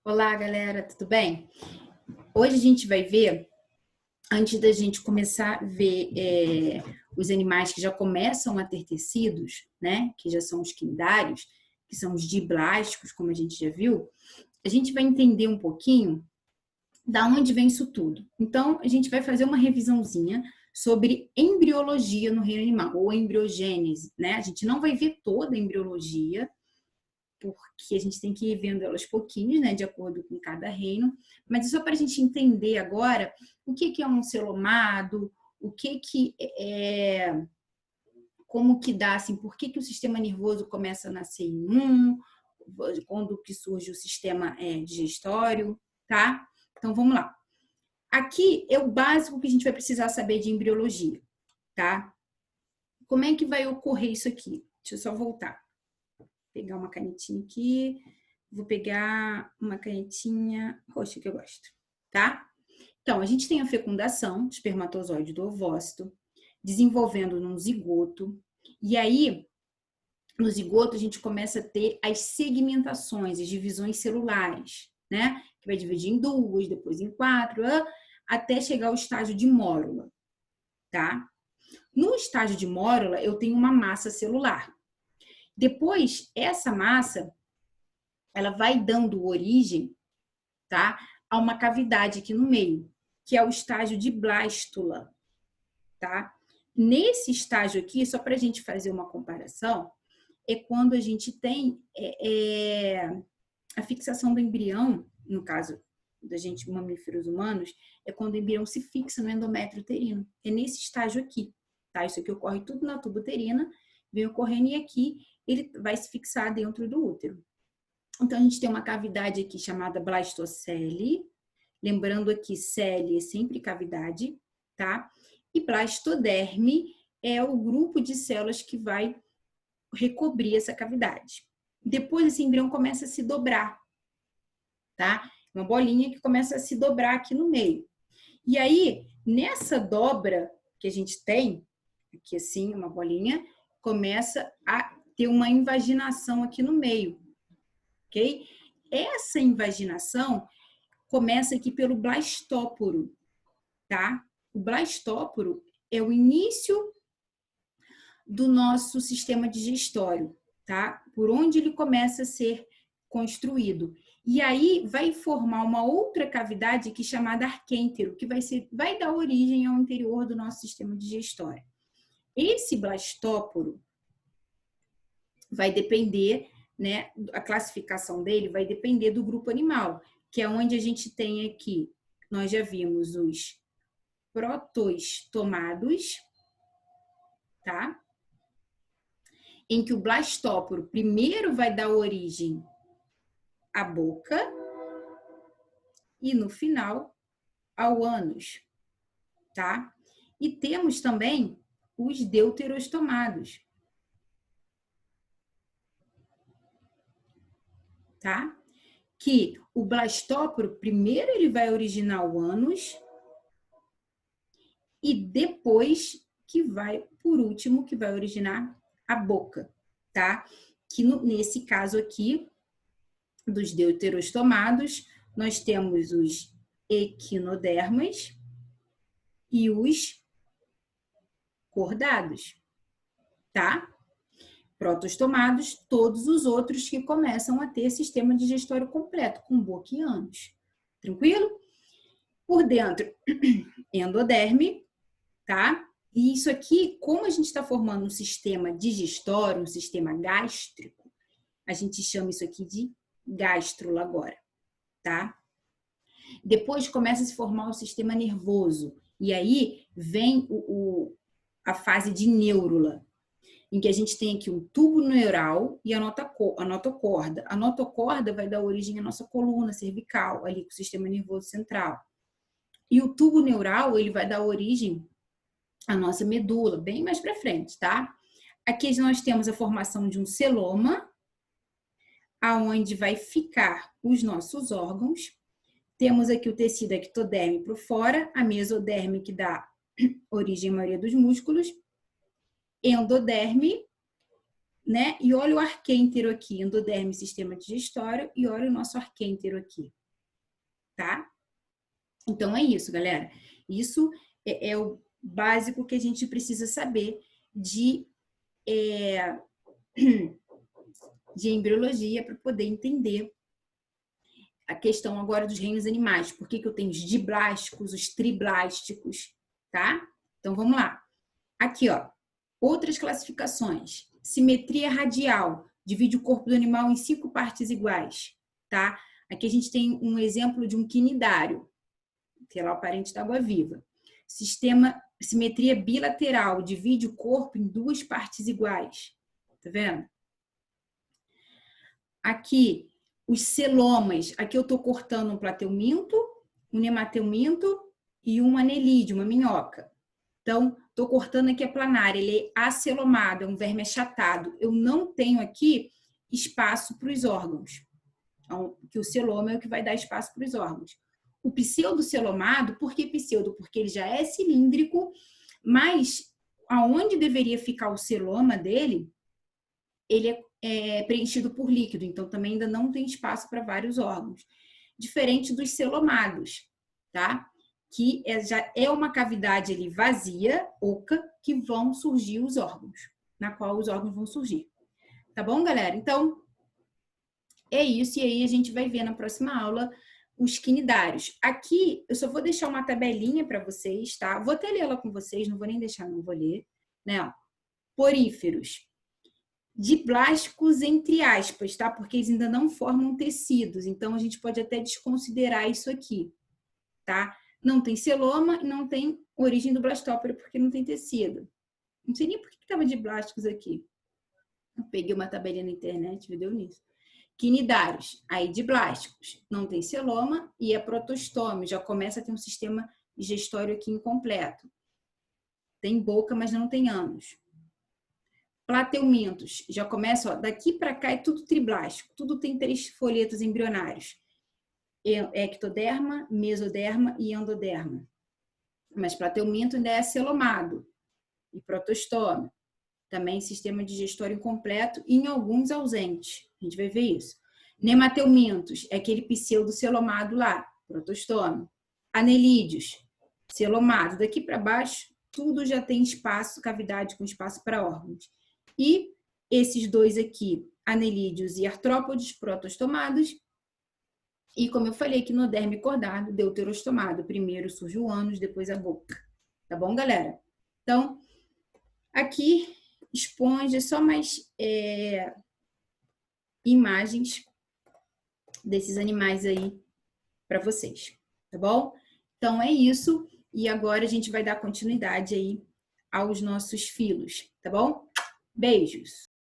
Olá, galera, tudo bem? Hoje a gente vai ver, antes da gente começar a ver os animais que já começam a ter tecidos, né? Que já são os quinidários, que são os diblásticos, como a gente já viu, a gente vai entender um pouquinho da onde vem isso tudo. Então, a gente vai fazer uma revisãozinha sobre embriologia no reino animal, ou embriogênese, né? A gente não vai ver toda a embriologia, porque a gente tem que ir vendo elas pouquinho, né, de acordo com cada reino, mas é só para a gente entender agora o que é um celomado, o que é, como que dá, assim, por que o sistema nervoso começa a nascer em quando que surge o sistema digestório, tá? Então, vamos lá. Aqui é o básico que a gente vai precisar saber de embriologia, tá? Como é que vai ocorrer isso aqui? Deixa eu só voltar. Pegar uma canetinha aqui. Vou pegar uma canetinha roxa que eu gosto, tá? Então, a gente tem a fecundação, espermatozoide do ovócito, desenvolvendo num zigoto. E aí, no zigoto, a gente começa a ter as segmentações, as divisões celulares, né? Que vai dividir em duas, depois em quatro, até chegar ao estágio de mórula, tá? No estágio de mórula, eu tenho uma massa celular. Depois, essa massa, ela vai dando origem, tá, a uma cavidade aqui no meio, que é o estágio de blástula, tá? Nesse estágio aqui, só para a gente fazer uma comparação, é quando a gente tem a fixação do embrião, no caso da gente, mamíferos humanos, é quando o embrião se fixa no endométrio uterino. É nesse estágio aqui, tá? Isso aqui ocorre tudo na tuba uterina, vem ocorrendo e aqui ele vai se fixar dentro do útero. Então, a gente tem uma cavidade aqui chamada blastocele. Lembrando aqui, cele é sempre cavidade, tá? E blastoderme é o grupo de células que vai recobrir essa cavidade. Depois, esse embrião começa a se dobrar, tá? Uma bolinha que começa a se dobrar aqui no meio. E aí, nessa dobra que a gente tem, aqui assim, uma bolinha, começa a ter uma invaginação aqui no meio, ok? Essa invaginação começa aqui pelo blastóporo, tá? O blastóporo é o início do nosso sistema digestório, tá? Por onde ele começa a ser construído. E aí vai formar uma outra cavidade que é chamada arquêntero, que vai dar origem ao interior do nosso sistema digestório. Esse blastóporo vai depender, né, a classificação dele vai depender do grupo animal, que é onde a gente tem aqui, nós já vimos os protostomados, tá? Em que o blastóporo primeiro vai dar origem à boca e no final ao ânus, tá? E temos também os deuterostomados, tá? Que o blastóporo primeiro ele vai originar o ânus e depois que vai, por último, que vai originar a boca, tá? Que nesse caso aqui, dos deuterostomados, nós temos os equinodermas e os cordados, tá? Protostomados, todos os outros que começam a ter sistema digestório completo, com boca e ânus. Tranquilo? Por dentro, endoderme, tá? E isso aqui, como a gente está formando um sistema digestório, um sistema gástrico, a gente chama isso aqui de gástrula agora, tá? Depois começa a se formar o sistema nervoso. E aí vem a fase de neurula, em que a gente tem aqui um tubo neural e a notocorda. A notocorda vai dar origem à nossa coluna cervical, ali com o sistema nervoso central. E o tubo neural, ele vai dar origem à nossa medula, bem mais para frente, tá? Aqui nós temos a formação de um celoma, aonde vai ficar os nossos órgãos. Temos aqui o tecido ectoderme por fora, a mesoderme que dá origem à maioria dos músculos, endoderme né? E olha o arquêntero aqui, endoderme, sistema digestório, e olha o nosso arquêntero aqui, tá? Então é isso, galera. Isso é o básico que a gente precisa saber de embriologia para poder entender a questão agora dos reinos animais. Por que eu tenho os diblásticos, os triblásticos, tá? Então vamos lá. Aqui, ó, outras classificações. Simetria radial, divide o corpo do animal em 5 partes iguais, tá? Aqui a gente tem um exemplo de um quinidário, que é lá o parente da água-viva. Simetria bilateral, divide o corpo em 2 partes iguais, tá vendo? Aqui, os celomas, aqui eu tô cortando um plateuminto, um nemateuminto e um anelídeo, uma minhoca. Então, estou cortando aqui a planária, ele é acelomado, é um verme achatado. Eu não tenho aqui espaço para os órgãos. Então, que o celoma é o que vai dar espaço para os órgãos. O pseudocelomado, por que pseudo? Porque ele já é cilíndrico, mas aonde deveria ficar o celoma dele, ele é preenchido por líquido, então também ainda não tem espaço para vários órgãos. Diferente dos celomados, tá? Que já é uma cavidade ali vazia, oca, que vão surgir os órgãos, na qual os órgãos vão surgir. Tá bom, galera? Então, é isso. E aí a gente vai ver na próxima aula os quinidários. Aqui, eu só vou deixar uma tabelinha para vocês, tá? Vou até lê-la com vocês, não vou nem deixar, não vou ler. Né? Poríferos. Diblásticos, entre aspas, tá? Porque eles ainda não formam tecidos. Então, a gente pode até desconsiderar isso aqui, tá? Não tem celoma e não tem origem do blastópora porque não tem tecido. Não sei nem por que estava de blásticos aqui. Eu peguei uma tabelinha na internet e deu nisso. Quinidários, aí de blásticos. Não tem celoma e é protostômio. Já começa a ter um sistema digestório aqui incompleto. Tem boca, mas não tem ânus. Plateumintos. Já começa, ó, daqui para cá é tudo triblástico. Tudo tem 3 folhetos embrionários. Ectoderma, mesoderma e endoderma. Mas plateuminto ainda é celomado e protostoma. Também sistema digestório incompleto e em alguns ausentes. A gente vai ver isso. Nemateumintos é aquele pseudocelomado lá, protostoma. Anelídeos, celomado. Daqui para baixo, tudo já tem espaço, cavidade com espaço para órgãos. E esses dois aqui, anelídeos e artrópodes, protostomados. E como eu falei, quinoderme cordado, deuterostomado. Primeiro surge o ânus, depois a boca. Tá bom, galera? Então, aqui, esponja, só mais imagens desses animais aí para vocês. Tá bom? Então, é isso. E agora a gente vai dar continuidade aí aos nossos filos. Tá bom? Beijos!